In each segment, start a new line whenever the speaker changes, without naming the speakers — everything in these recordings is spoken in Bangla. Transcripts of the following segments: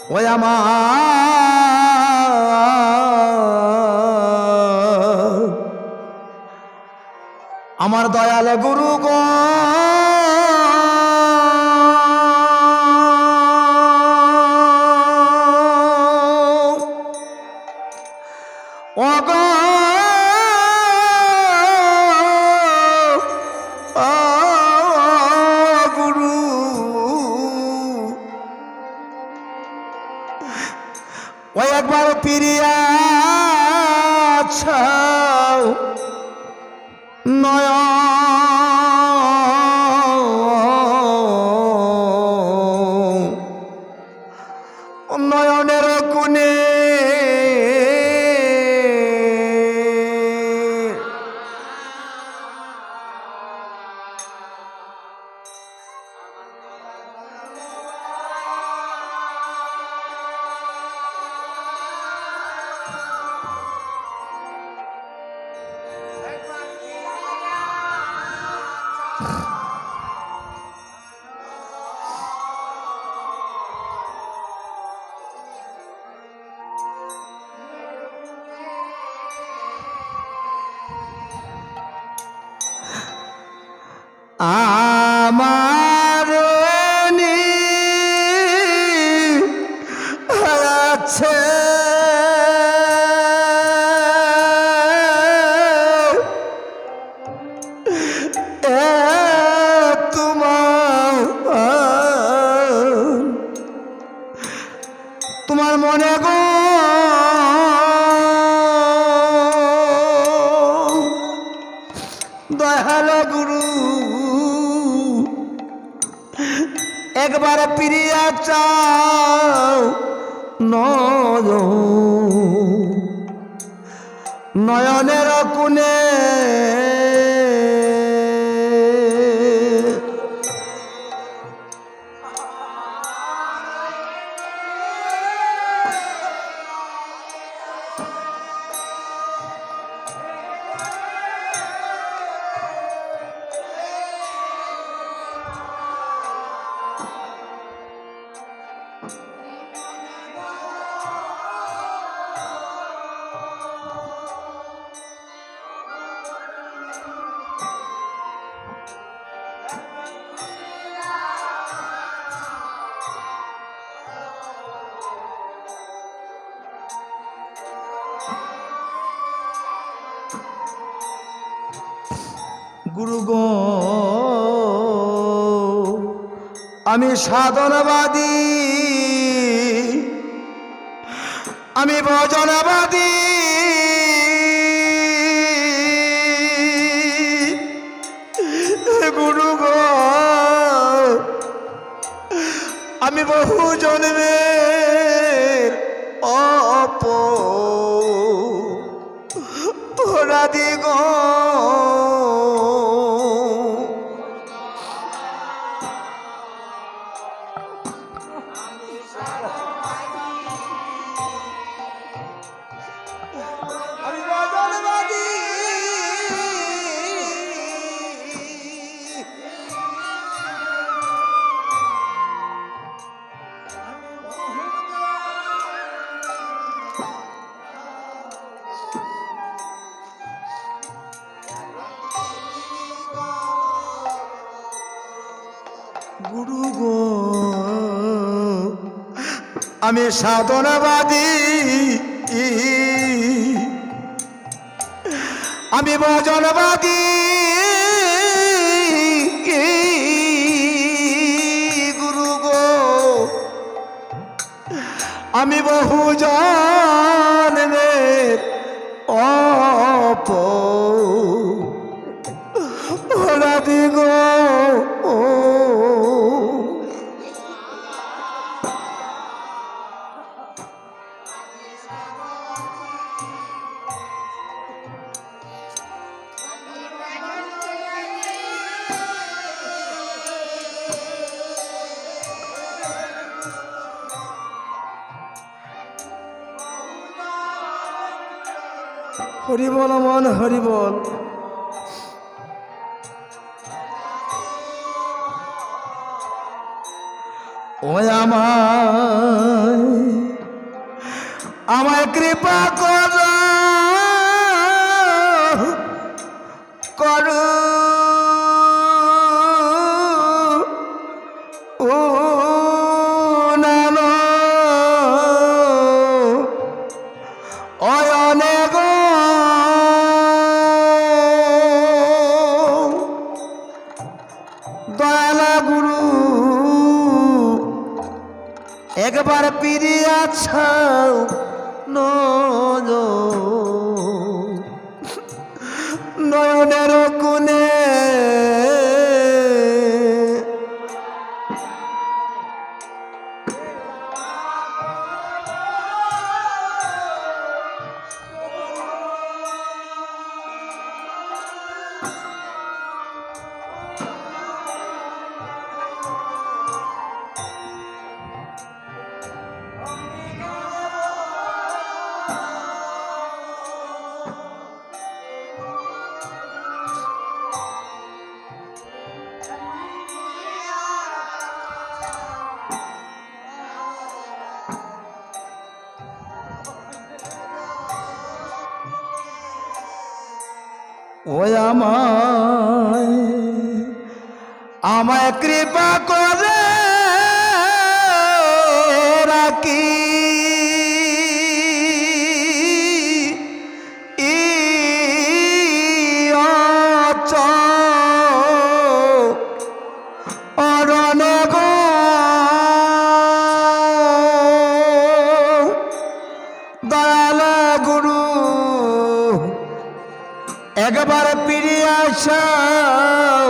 ওই আমার দয়াল গুরু গো ও গো গুরু ওই একবার ফিরিয়া নয়নের কোণে আমার আছে তোমার মনে গো দয়াল গুরু একবার ফিরিয়া চাও নয়নের কোণে গুরু গো আমি সাধনবাদী আমি ভজনবাদী গুরু গো আমি বহু জন্মের অপরাধী গো গুরু গো আমি সাধনবাদী আমি ভজনবাদী গুরু গো আমি বহু জন্মের অপরাধী গো হরিবল মন হরিবল ও আমার আমায় কৃপা করো করো ও নানো অয়নে গো দয়ালা গুরু একবার পিরিয়াছ নয়নের কোণে ওই আমায় কৃপা করে রাখি অরণে গো দয়াল গুরু একবার ফিরে আসাও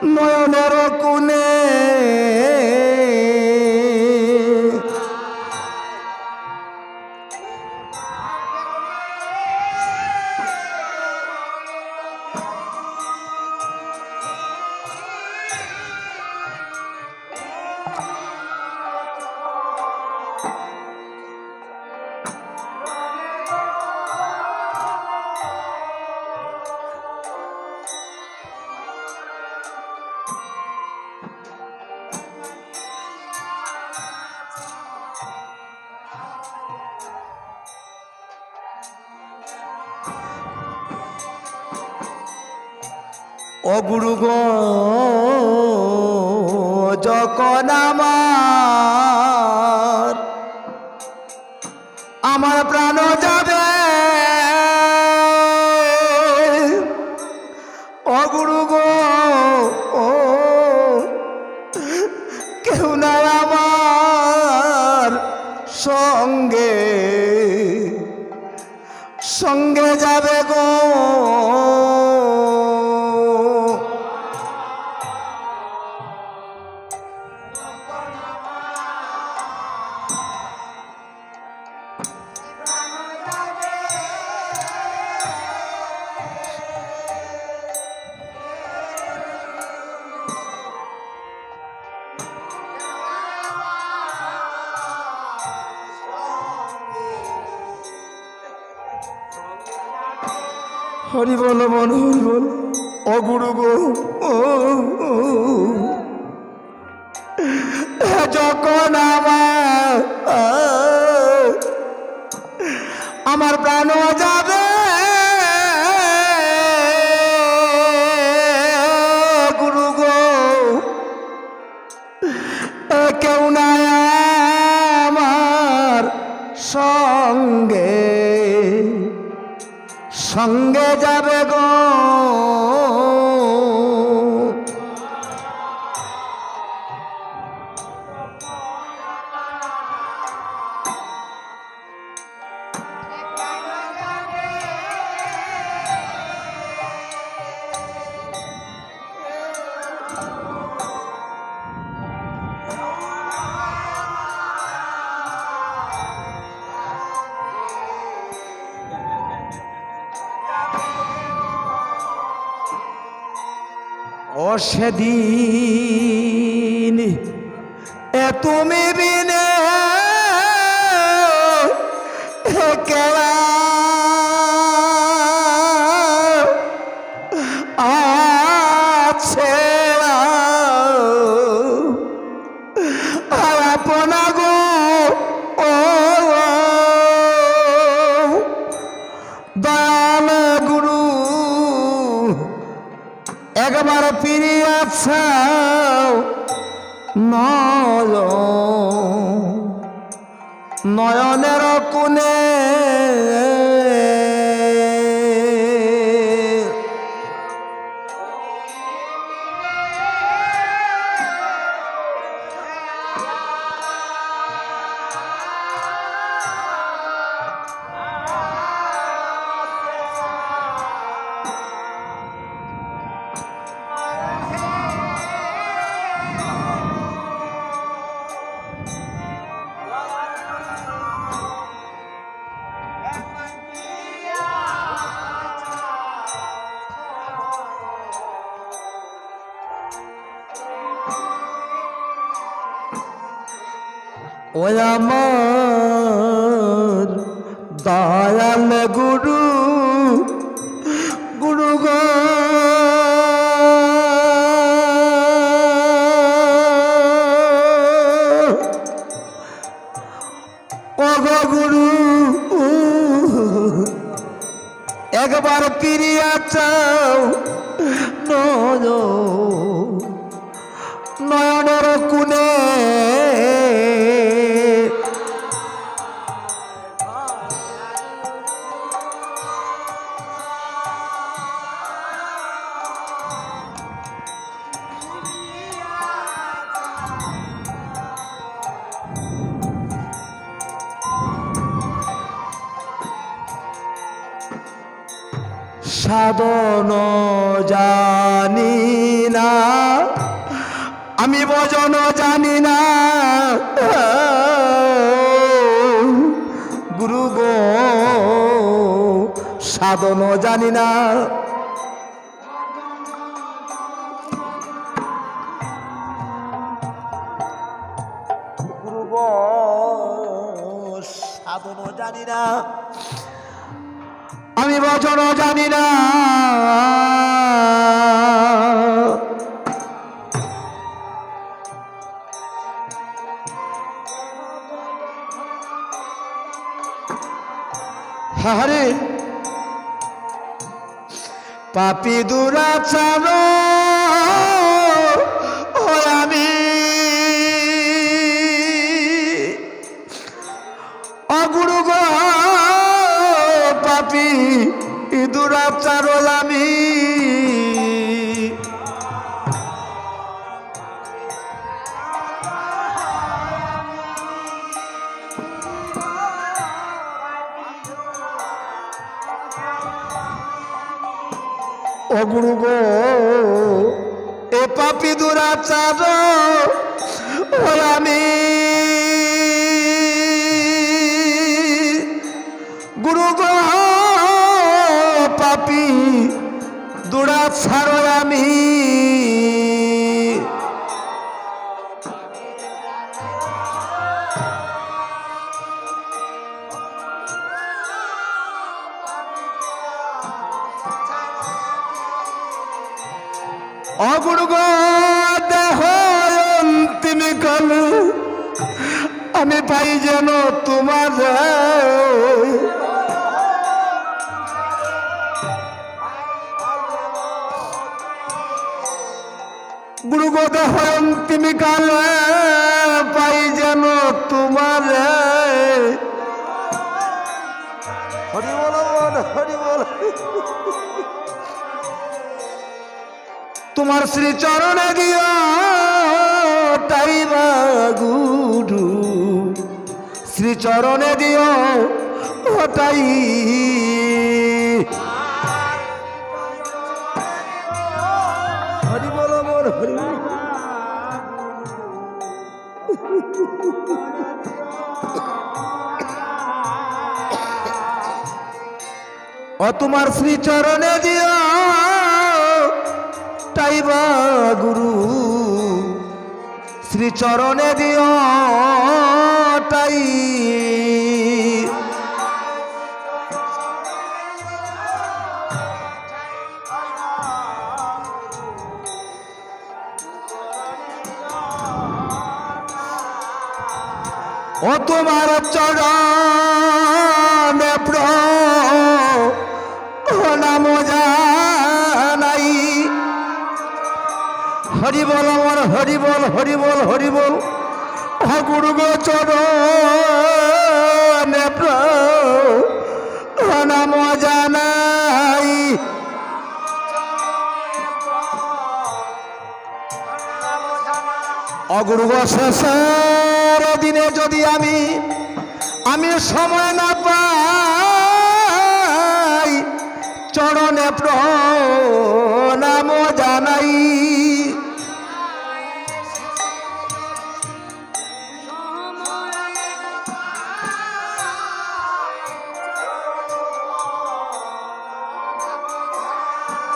নয়নের কোণে ও গুরু গো যখন আমার প্রাণ যাবে ও গুরু গো কেউ নাই আমার সঙ্গে সঙ্গে যাবে গো হরি বল মন হরি বল ও গুরু গো যখন আমার প্রাণ যাবে গুরু গো কেউ নাই আমার সঙ্গে সঙ্গে যাবে গো ও সেদিন তুমি বিনে কেলা আছে চাও নয়নের কোণে ও আমার দয়াল গুরু গুরু গো ও গো গুরু একবার ফিরিয়া চাও নয়নের কোণে সাধন জানি না আমি ভজন জানি না গুরু গো সাধন জানি না গুরু গো সাধন জানি না আমি ভজন জানি না হরে পাপী দুরাচার ও আমি অগুরু গো পাপী দুরাচার আমি ও গুরু গো এ পাপী দুরাচার ও আমি গুরু গো পাপী দুরাচার আমি অগুরু গো দেহ অন্তিম কাল আমি পাই যেন তোমার গুরু গো দেহ অন্তিম কাল পাই যেন তোমার হরি বল হরি বল তোমার শ্রী চরণে দিও তাই বা গুরু শ্রী চরণে দিও ওটাই হরি বল মোর হরি ও তোমার শ্রী চরণে দিও তাইবা গুরু শ্রী চরণে দিও তাই ও তোমার চরণে প্রণাম জানাই হরি হরি বল আমার হরি বল হরি বল হরি বল গুরু গো চরণে প্রণাম জানাই অগুরু গো শেষের দিনে যদি আমি সময় না পাই চরণে প্রণাম জানাই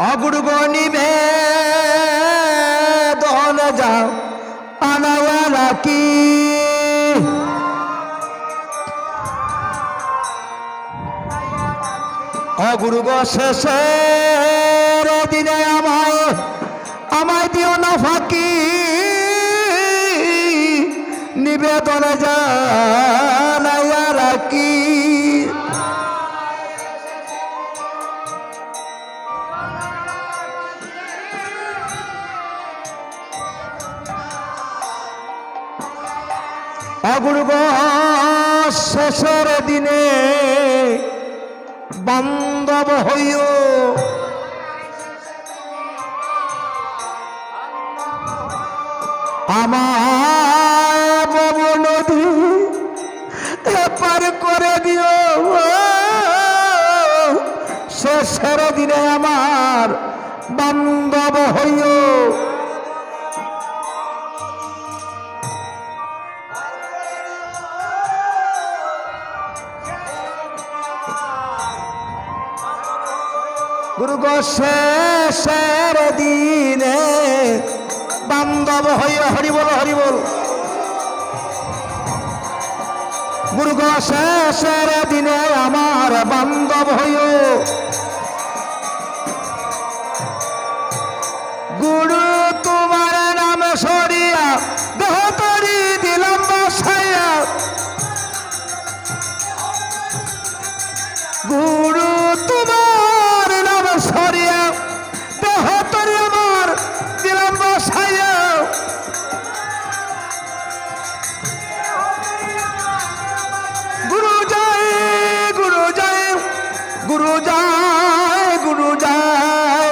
অগুরু গো নিবেদন যাও আনায়া রাখি অগুরু গো শেষের দিনে আমায় দিও না ফাঁকি নিবেদন জানায়া রাখি অগুরু গো শেষের দিনে বান্ধব হইও আমার বাবু নদী পার করে দিও শেষের দিনে আমার বান্ধব হইও গুরু গো শেষের দিনে বান্ধব হইও হরি বল হরি বল গুরু গো শেষের দিনে আমার বান্ধব হইও গুরু তোমার নাম সরিয়া দেহ তরি দিলাম বসাইয়া গুরু তোমার নাম সরিয়া দেহ তরি আমার দিলাম বসাইয়া গুরু যায় গুরু যায় গুরু যায় গুরু যায়